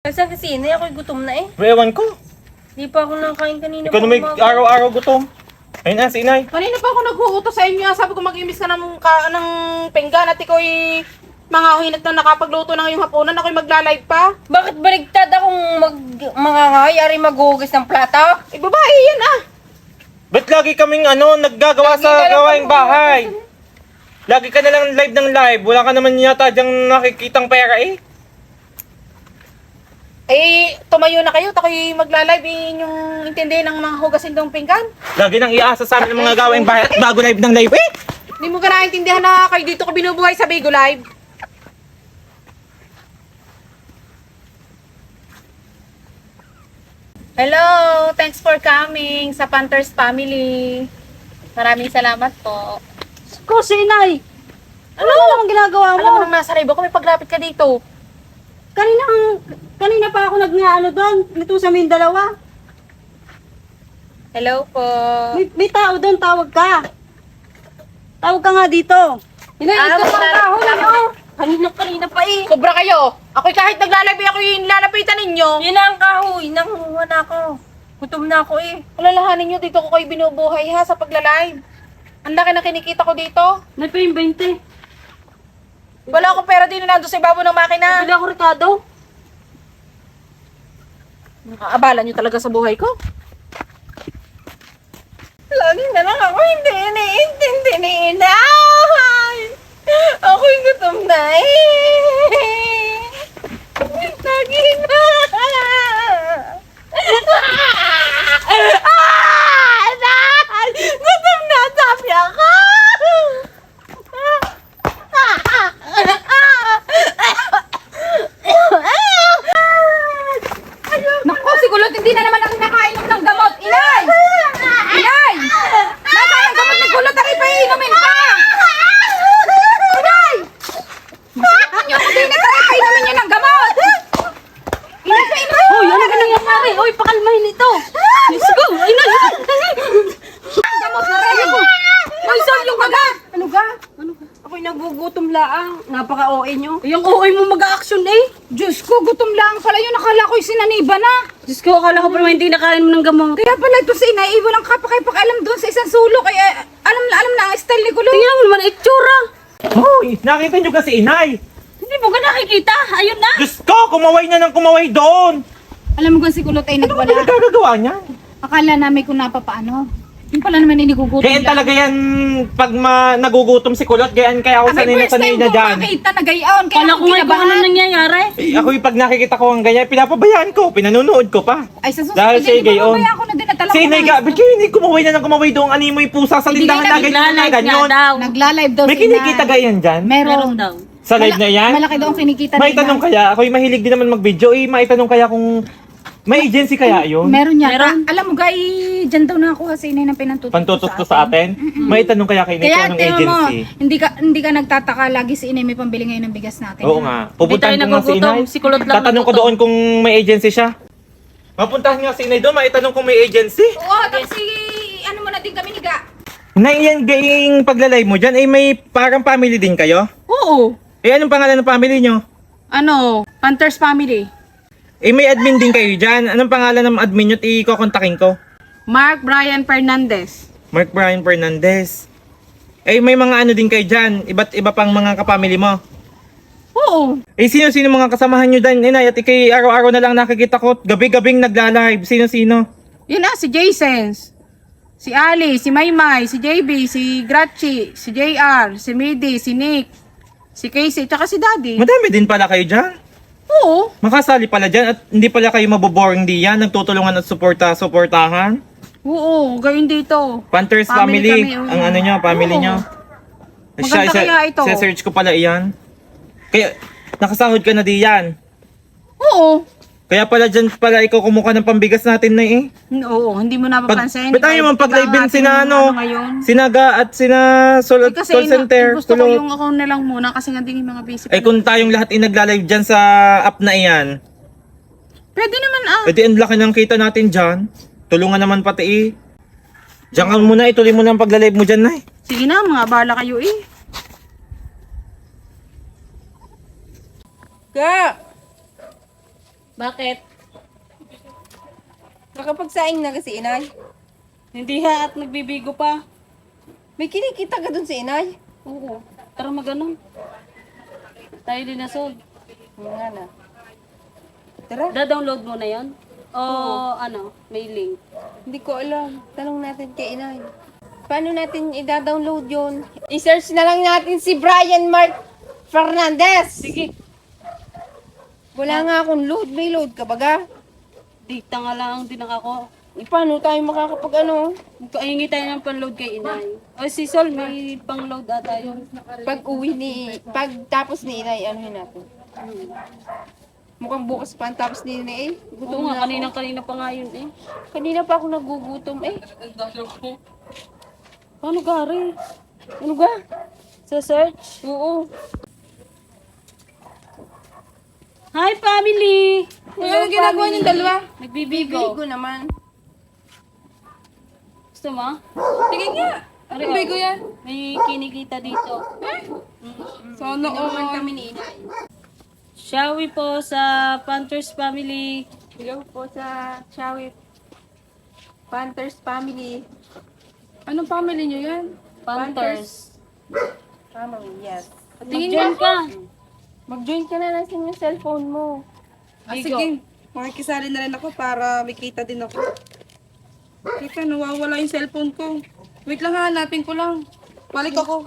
Kasi inay, ako'y gutom na eh. Ewan ko. Di pa ako nakain kanina. Ikaw na may araw-araw gutom. Ayun na, si inay. Kanina pa ako nag-uutos sa inyo. Sabi ko mag-imbis ka ng pinggan at iko'y mga uhinat na nakapagluto ng iyong hapunan. Ako'y magla-live pa. Bakit baligtad akong mangangayari maghugas ng plato? Eh, babae yan ah. Ba't lagi kaming naggagawa Lagi sa ka lang gawaing kung- bahay? Lagi ka na lang live ng live. Wala ka naman yata dyang nakikitang pera eh. Eh, tumayo na kayo. Ako'y magla-live. Yung intindihin ng mga hugasin ng pinggan. Lagi nang iasa sa amin ng mga gawaing bahay at bago live ng live eh. Hindi mo ka naintindihan na kayo dito ko binubuhay sa Bigo Live. Hello! Thanks for coming sa Panthers Family. Maraming salamat po. Ko, si inay. Ano naman ginagawa mo? Alam mo nang nasa live ako, may paglapit ka dito. Kanina pa ako nag-ano doon. Dito sa aming dalawa. Hello po. May tao doon, tawag ka. Tawag ka nga dito. Inay, ito pang kahon ano? Kanina pa eh. Sobra kayo. Ako'y kahit naglalabi ako yung lalapitan ninyo. Yun na ang kahoy. Nanguha na ako. Gutom na ako eh. Alalahanin nyo, dito ko kayo binubuhay ha sa paglalive. Ang laki na kinikita ko dito. May pa yung 20. Wala akong pera din na nandun sa ibabaw ng makina. Bili ako Ricardo. Nakaabalan nyo talaga sa buhay ko. Lagi na lang ako hindi iniintindi ni inay. Ako'y gutom na eh. Lagi na. Inay! Gutom na, sabi ako. Naku, si Kulot, hindi na naman ako nakainom ng gamot. Inay! Inay! Nasaan ang gamot ni Kulot? Ako'y paiinumin pa! Inay! Hindi na tayo painumin niyo ng gamot! Inay, painumin! Hoy, ano ka nangyayari? Hoy, pakalmahin ito. Let's go. Inay. Ang gamot na rin! Hoy, Sol, yung kaga! Ano ka? Ako'y nagugutom laang. Napaka-OA nyo. Yung OA mo mag-action eh. Diyos ko, gutom lang pala yun. Akala ko'y sinaniba na. Diyos ko, akala ko pa naman hindi nakain mo ng gamot. Kaya pala ito si Inay, walang kapakay-pakialam doon sa isang sulok. Kaya alam na ang style ni Kulot. Tingnan mo naman itsura. Hoy, nakita nyo kasi inay. Hindi mo ka nakikita. Ayun na. Diyos ko, kumaway na ng kumaway doon. Alam mo kung si Kulot ay Ano ba nagwala. nagagagawa niya? Akala namin kung napapaano. Yung pala naman inigugutom Ganyan talaga yan pag nagugutom si Kulot. Ganyan kaya ako sanay na sanay na dyan. makita na gayaon. Kaya Kala ako ko nga kung ano kinabahan. nangyayari. Ako yung pag nakikita ko ang ganyan, pinapabayaan ko, pinanunood ko pa. Ay, sa susunod, Dahil siya gayon. mamaya ako na din at alam Si ko Inay na. ba't kayo hindi kumaway na ng kumaway doon? Animoy pusa sa Hindi tindahan ka na ganyan na Nagla-live nga ganyan. daw. Nagla-live daw May si Inay. kinikita ganyan dyan? Meron Meron. daw. Sa live na yan? Malaki daw ang kinikita May tanong kaya, ako'y mahilig din naman mag-video, maitanong kaya kung may agency kaya yun? Meron yata. Meron. Alam mo, gay, dyan daw nakuha si Inay ng pinantutok Pantutok ko sa atin? May tanong kaya kay Inay Kaya kung anong tingnan mo, agency? hindi ka nagtataka lagi si Inay may pambili ngayon ng bigas natin. Oo ha? nga. Hindi Pupuntahan tayo ko nga si nagugutom. Inay. Si Kulot lang Tatanong ko nagugutom. doon kung may agency siya. Mapuntahan nga si Inay doon, maitanong kung may agency. Oo, tapos si, ano mo na din kami niga. Inay, yan gaying paglalay mo dyan, may parang family din kayo? Oo. Anong pangalan ng family nyo? Ano, Panthers Family. May admin din kayo dyan. Anong pangalan ng admin nyo? Iko-kontakin ko. Mark Brian Fernandez. Mark Brian Fernandez. May mga ano din kayo dyan. Iba't iba pang mga kapamily mo. Oo. Sino-sino mga kasamahan nyo dyan, Inay? At ikay araw-araw na lang nakikita ko. Gabi-gabing nagla-live. Sino-sino? Yun na, si Jasons. Si Ali, si Maymay, si JB, si Grachi, si JR, si Midi, si Nick, si Casey, tsaka si Daddy. Madami din pala kayo dyan. Oo. Makasali pala dyan at hindi pala kayo maboboring diyan. Nagtutulungan at suportahan. Oo, gawin dito. Panthers Family family. kami, oo. Ang ano nyo, family Oo. nyo. Maganda kaya ito. Search ko pala iyan. Kaya, nakasahod ka na diyan. Oo. Kaya pala dyan pala ikaw kumuha ng pambigas natin na eh. Oo, hindi mo napapansin. Ba't tayo man pag-live din sina ngayon? Sinaga at sina Eh, kasi call center. gusto ko Kulot. yung ako na lang muna kasi nga din yung mga busy. Kung tayong lahat nagla-live dyan sa app na iyan, Pwede naman ah. pwede ang laki ng kita natin dyan. Tulungan naman pati eh. Diyan ka muna, ituloy mo na ang pagla-live mo dyan na eh. Sige na, mga bala kayo eh. Ka! Bakit? Nakapagsaing na kasi inay. Hindi ha at nagbibigo pa. May kinikita ka dun sa inay. Oo. Tara maganon. Tayo din na sold. Yung nga na. Tara. Da-download mo na yon? O ano, may link. Hindi ko alam. Tanong natin kay inay. Paano natin i-download yun? I-search na lang natin si Brian Mark Fernandez. Sige. Wala nga akong load. May load ka baga? Dita nga lang din ako. Paano tayo makakapag ano? Hingi tayo ng panload kay inay. O si Sol, may pang-load ata yun. Pag uwi pag tapos ni inay, anuhin natin. Mukhang bukas pa ang tapos ni inay eh. Oo Gutom nga, na ako. kanina pa nga yun eh. Kanina pa ako nagugutom eh. Paano gari? Ano ba? Sa search? Oo. Hi family! Ano ginagawa niyong dalawa? Nagbibigo. Bigo naman. Gusto mo? Tingin nga. Ano Bigo yan? May kinikita dito. Sana naman kami ni inay. Shawi po sa Panthers family. Hello po sa Shawit Panthers family. Anong family nyo yan? Panthers. Family, yes. Mag-join ka. Mag-join ka na lang sa yung cellphone mo. Sige, makikisali na rin ako para may kita din ako. Teka, nawawala yung cellphone ko. Wait lang ha, hanapin ko lang. Balik ako.